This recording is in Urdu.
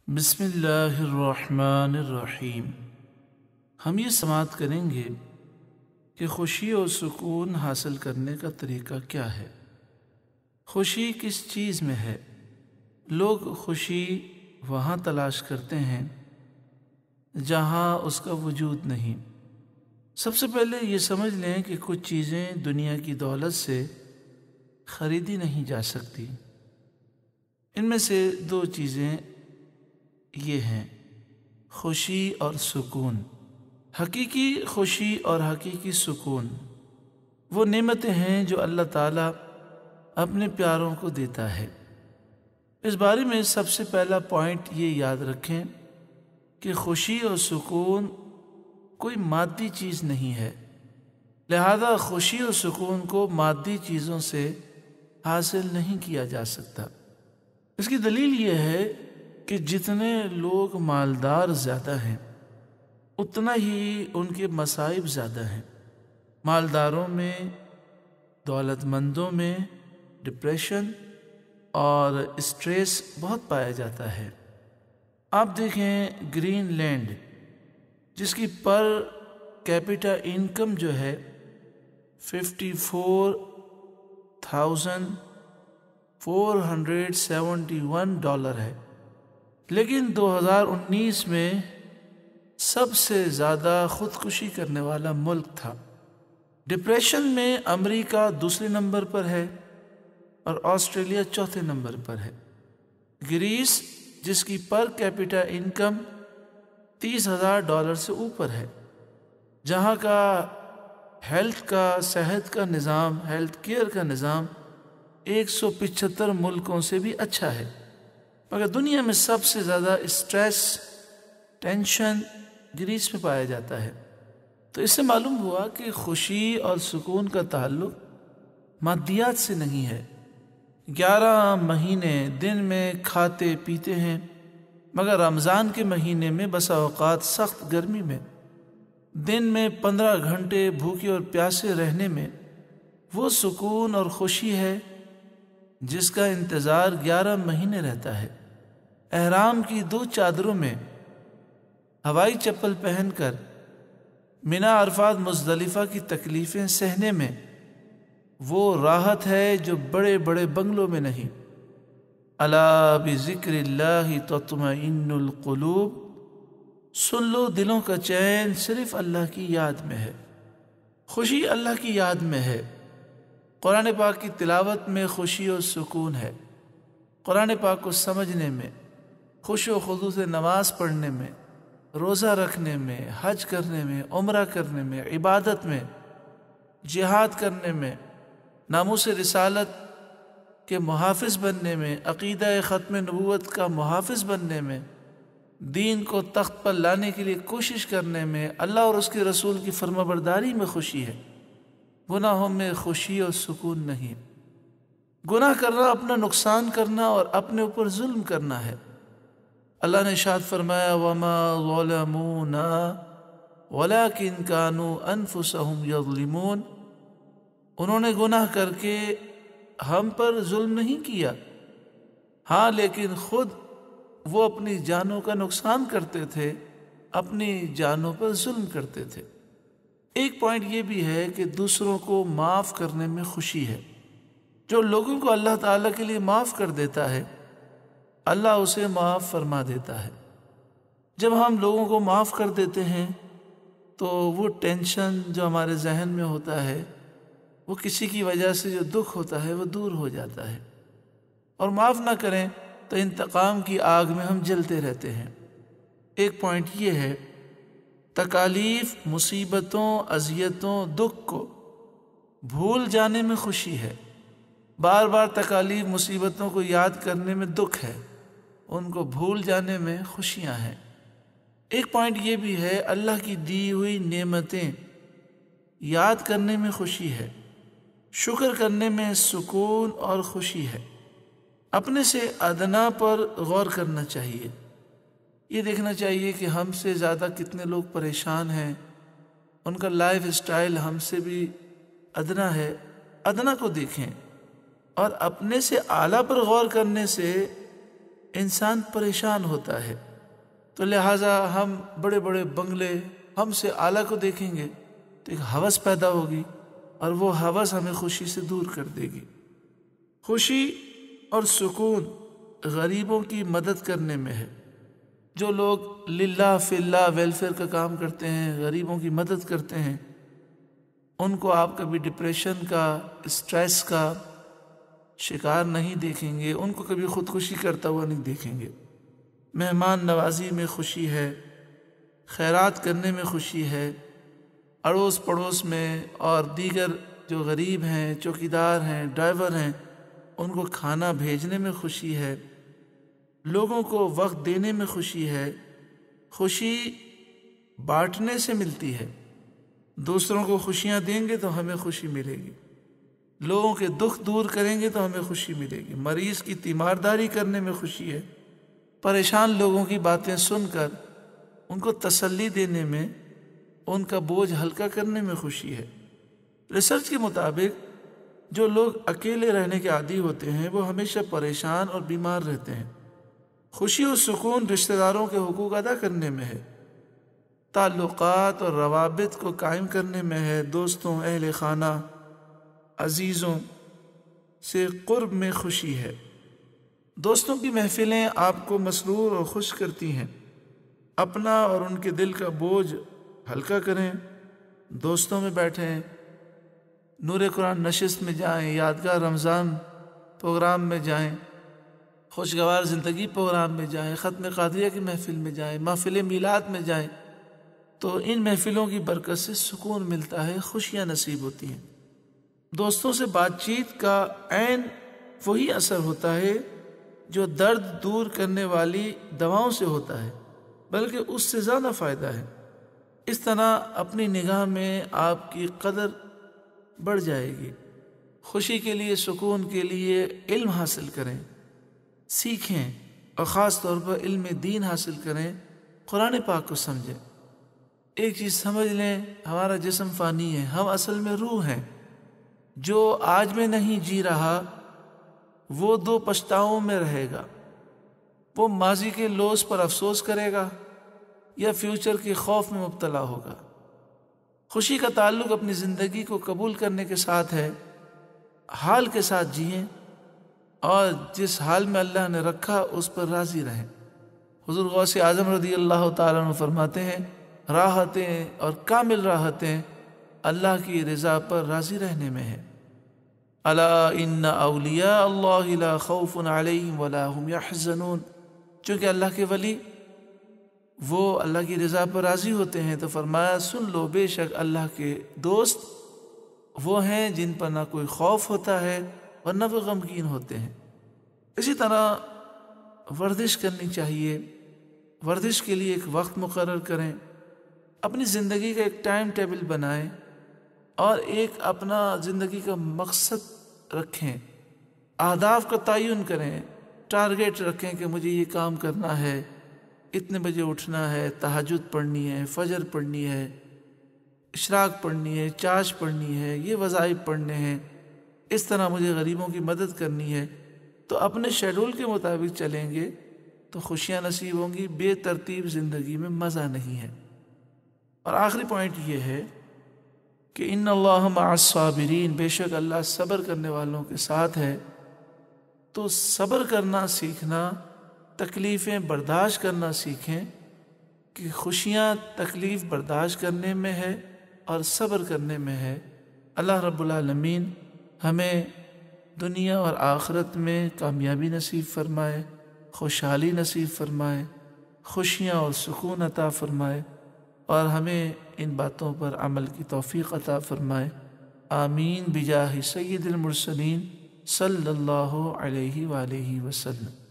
بسم اللہ الرحمن الرحیم۔ ہم یہ سماعت کریں گے کہ خوشی اور سکون حاصل کرنے کا طریقہ کیا ہے۔ خوشی کس چیز میں ہے؟ لوگ خوشی وہاں تلاش کرتے ہیں جہاں اس کا وجود نہیں۔ سب سے پہلے یہ سمجھ لیں کہ کچھ چیزیں دنیا کی دولت سے خریدی نہیں جا سکتی۔ ان میں سے دو چیزیں یہ ہیں، خوشی اور سکون۔ حقیقی خوشی اور حقیقی سکون وہ نعمتیں ہیں جو اللہ تعالیٰ اپنے پیاروں کو دیتا ہے۔ اس بارے میں سب سے پہلا پوائنٹ یہ یاد رکھیں کہ خوشی اور سکون کوئی مادی چیز نہیں ہے، لہذا خوشی اور سکون کو مادی چیزوں سے حاصل نہیں کیا جا سکتا۔ اس کی دلیل یہ ہے کہ جتنے لوگ مالدار زیادہ ہیں اتنا ہی ان کے مصائب زیادہ ہیں۔ مالداروں میں، دولت مندوں میں ڈپریشن اور اسٹریس بہت پایا جاتا ہے۔ آپ دیکھیں گرین لینڈ، جس کی پر کیپیٹا انکم جو ہے 54,471 ڈالر ہے، لیکن 2019 میں سب سے زیادہ خودکشی کرنے والا ملک تھا۔ ڈپریشن میں امریکہ دوسرے نمبر پر ہے اور آسٹریلیا چوتھے نمبر پر ہے۔ گریس، جس کی پر کیپیٹا انکم 30,000 ڈالر سے اوپر ہے، جہاں کا صحت کا نظام، ہیلتھ کیئر کا نظام 175 ملکوں سے بھی اچھا ہے، مگر دنیا میں سب سے زیادہ اسٹریس، ٹینشن گریس میں پایا جاتا ہے۔ تو اس سے معلوم ہوا کہ خوشی اور سکون کا تعلق مادیات سے نہیں ہے۔ 11 مہینے دن میں کھاتے پیتے ہیں، مگر رمضان کے مہینے میں بسا اوقات سخت گرمی میں دن میں 15 گھنٹے بھوکے اور پیاسے رہنے میں وہ سکون اور خوشی ہے جس کا انتظار 11 مہینے رہتا ہے۔ احرام کی 2 چادروں میں ہوائی چپل پہن کر منا، عرفات، مزدلفہ کی تکلیفیں سہنے میں وہ راحت ہے جو بڑے بڑے بنگلوں میں نہیں۔ الا بذکر اللہ تطمئن القلوب، سن لو دلوں کا چین صرف اللہ کی یاد میں ہے۔ خوشی اللہ کی یاد میں ہے۔ قرآن پاک کی تلاوت میں خوشی اور سکون ہے۔ قرآن پاک کو سمجھنے میں، خوش و خضوع سے نماز پڑھنے میں، روزہ رکھنے میں، حج کرنے میں، عمرہ کرنے میں، عبادت میں، جہاد کرنے میں، ناموس رسالت کے محافظ بننے میں، عقیدہ ختم نبوت کا محافظ بننے میں، دین کو تخت پر لانے کے لیے کوشش کرنے میں، اللہ اور اس کے رسول کی فرمانبرداری میں خوشی ہے۔ گناہوں میں خوشی اور سکون نہیں۔ گناہ کرنا اپنا نقصان کرنا اور اپنے اوپر ظلم کرنا ہے۔ اللہ نے ارشاد فرمایا وَمَا ظَلَمُونَا وَلَكِنْ كَانُوا أَنفُسَهُمْ يَظْلِمُونَ، انہوں نے گناہ کر کے ہم پر ظلم نہیں کیا، ہاں لیکن خود وہ اپنی جانوں کا نقصان کرتے تھے، اپنی جانوں پر ظلم کرتے تھے۔ ایک پوائنٹ یہ بھی ہے کہ دوسروں کو معاف کرنے میں خوشی ہے۔ جو لوگوں کو اللہ تعالیٰ کے لیے معاف کر دیتا ہے، اللہ اسے معاف فرما دیتا ہے۔ جب ہم لوگوں کو معاف کر دیتے ہیں تو وہ ٹینشن جو ہمارے ذہن میں ہوتا ہے، وہ کسی کی وجہ سے جو دکھ ہوتا ہے وہ دور ہو جاتا ہے۔ اور معاف نہ کریں تو انتقام کی آگ میں ہم جلتے رہتے ہیں۔ ایک پوائنٹ یہ ہے، تکالیف، مصیبتوں، اذیتوں، دکھ کو بھول جانے میں خوشی ہے۔ بار بار تکالیف، مصیبتوں کو یاد کرنے میں دکھ ہے، ان کو بھول جانے میں خوشیاں ہیں۔ ایک پوائنٹ یہ بھی ہے، اللہ کی دی ہوئی نعمتیں یاد کرنے میں خوشی ہے، شکر کرنے میں سکون اور خوشی ہے۔ اپنے سے ادنا پر غور کرنا چاہیے، یہ دیکھنا چاہیے کہ ہم سے زیادہ کتنے لوگ پریشان ہیں، ان کا لائف سٹائل ہم سے بھی ادنا ہے۔ ادنا کو دیکھیں اور اپنے سے اعلیٰ پر غور کرنے سے انسان پریشان ہوتا ہے، تو لہٰذا ہم بڑے بڑے بنگلے ہم سے اعلیٰ کو دیکھیں گے تو ایک ہوس پیدا ہوگی، اور وہ ہوس ہمیں خوشی سے دور کر دے گی۔ خوشی اور سکون غریبوں کی مدد کرنے میں ہے۔ جو لوگ للہ فی اللہ ویلفیئر کا کام کرتے ہیں، غریبوں کی مدد کرتے ہیں، ان کو آپ کبھی ڈپریشن کا، اسٹریس کا شکار نہیں دیکھیں گے، ان کو کبھی خودکشی کرتا ہوا نہیں دیکھیں گے۔ مہمان نوازی میں خوشی ہے، خیرات کرنے میں خوشی ہے، اڑوس پڑوس میں اور دیگر جو غریب ہیں، چوکیدار ہیں، ڈرائیور ہیں، ان کو کھانا بھیجنے میں خوشی ہے، لوگوں کو وقت دینے میں خوشی ہے۔ خوشی بانٹنے سے ملتی ہے۔ دوسروں کو خوشیاں دیں گے تو ہمیں خوشی ملے گی، لوگوں کے دکھ دور کریں گے تو ہمیں خوشی ملے گی۔ مریض کی تیمارداری کرنے میں خوشی ہے، پریشان لوگوں کی باتیں سن کر ان کو تسلی دینے میں، ان کا بوجھ ہلکا کرنے میں خوشی ہے۔ ریسرچ کے مطابق جو لوگ اکیلے رہنے کے عادی ہوتے ہیں وہ ہمیشہ پریشان اور بیمار رہتے ہیں۔ خوشی اور سکون رشتہ داروں کے حقوق ادا کرنے میں ہے، تعلقات اور روابط کو قائم کرنے میں ہے، دوستوں، اہل خانہ، عزیزوں سے قرب میں خوشی ہے۔ دوستوں کی محفلیں آپ کو مسرور اور خوش کرتی ہیں۔ اپنا اور ان کے دل کا بوجھ ہلکا کریں، دوستوں میں بیٹھیں، نور قرآن نشست میں جائیں، یادگار رمضان پروگرام میں جائیں، خوشگوار زندگی پروگرام میں جائیں، ختم قادریہ کی محفل میں جائیں، محفل میلاد میں جائیں، تو ان محفلوں کی برکت سے سکون ملتا ہے، خوشیاں نصیب ہوتی ہیں۔ دوستوں سے بات چیت کا عین وہی اثر ہوتا ہے جو درد دور کرنے والی دواؤں سے ہوتا ہے، بلکہ اس سے زیادہ فائدہ ہے۔ اس طرح اپنی نگاہ میں آپ کی قدر بڑھ جائے گی۔ خوشی کے لیے، سکون کے لیے علم حاصل کریں، سیکھیں، اور خاص طور پر علم دین حاصل کریں، قرآن پاک کو سمجھیں۔ ایک چیز سمجھ لیں، ہمارا جسم فانی ہے، ہم اصل میں روح ہیں۔ جو آج میں نہیں جی رہا وہ دو پچھتاؤں میں رہے گا، وہ ماضی کے لوز پر افسوس کرے گا یا فیوچر کے خوف میں مبتلا ہوگا۔ خوشی کا تعلق اپنی زندگی کو قبول کرنے کے ساتھ ہے، حال کے ساتھ جئیں اور جس حال میں اللہ نے رکھا اس پر راضی رہیں۔ حضور غوث اعظم رضی اللہ تعالیٰ عنہ فرماتے ہیں، راحتیں اور کامل راحتیں اللہ کی رضا پر راضی رہنے میں ہے۔ الا ان اولیاء اللہ لا خوف علیہم ولا هم یحزنون۔ چونکہ اللہ کے ولی وہ اللہ کی رضا پر راضی ہوتے ہیں، تو فرمایا سن لو، بے شک اللہ کے دوست وہ ہیں جن پر نہ کوئی خوف ہوتا ہے اور نہ وہ غمگین ہوتے ہیں۔ اسی طرح ورزش کرنی چاہیے، ورزش کے لیے ایک وقت مقرر کریں، اپنی زندگی کا ایک ٹائم ٹیبل بنائیں اور ایک اپنا زندگی کا مقصد رکھیں، اہداف کا تعین کریں، ٹارگیٹ رکھیں کہ مجھے یہ کام کرنا ہے، اتنے بجے اٹھنا ہے، تہجد پڑھنی ہے، فجر پڑھنی ہے، اشراق پڑھنی ہے، چاش پڑھنی ہے، یہ وظائف پڑھنے ہیں، اس طرح مجھے غریبوں کی مدد کرنی ہے۔ تو اپنے شیڈول کے مطابق چلیں گے تو خوشیاں نصیب ہوں گی، بے ترتیب زندگی میں مزہ نہیں ہے۔ اور آخری پوائنٹ یہ ہے کہ ان اللہ مع الصابرین، بے شک اللہ صبر کرنے والوں کے ساتھ ہے۔ تو صبر کرنا سیکھنا، تکلیفیں برداشت کرنا سیکھیں کہ خوشیاں تکلیف برداشت کرنے میں ہے اور صبر کرنے میں ہے۔ اللہ رب العالمین ہمیں دنیا اور آخرت میں کامیابی نصیب فرمائے، خوشحالی نصیب فرمائے، خوشیاں اور سکون عطا فرمائے، اور ہمیں ان باتوں پر عمل کی توفیق عطا فرمائے۔ آمین بجاہ سید المرسلین صلی اللہ علیہ وآلہ وسلم۔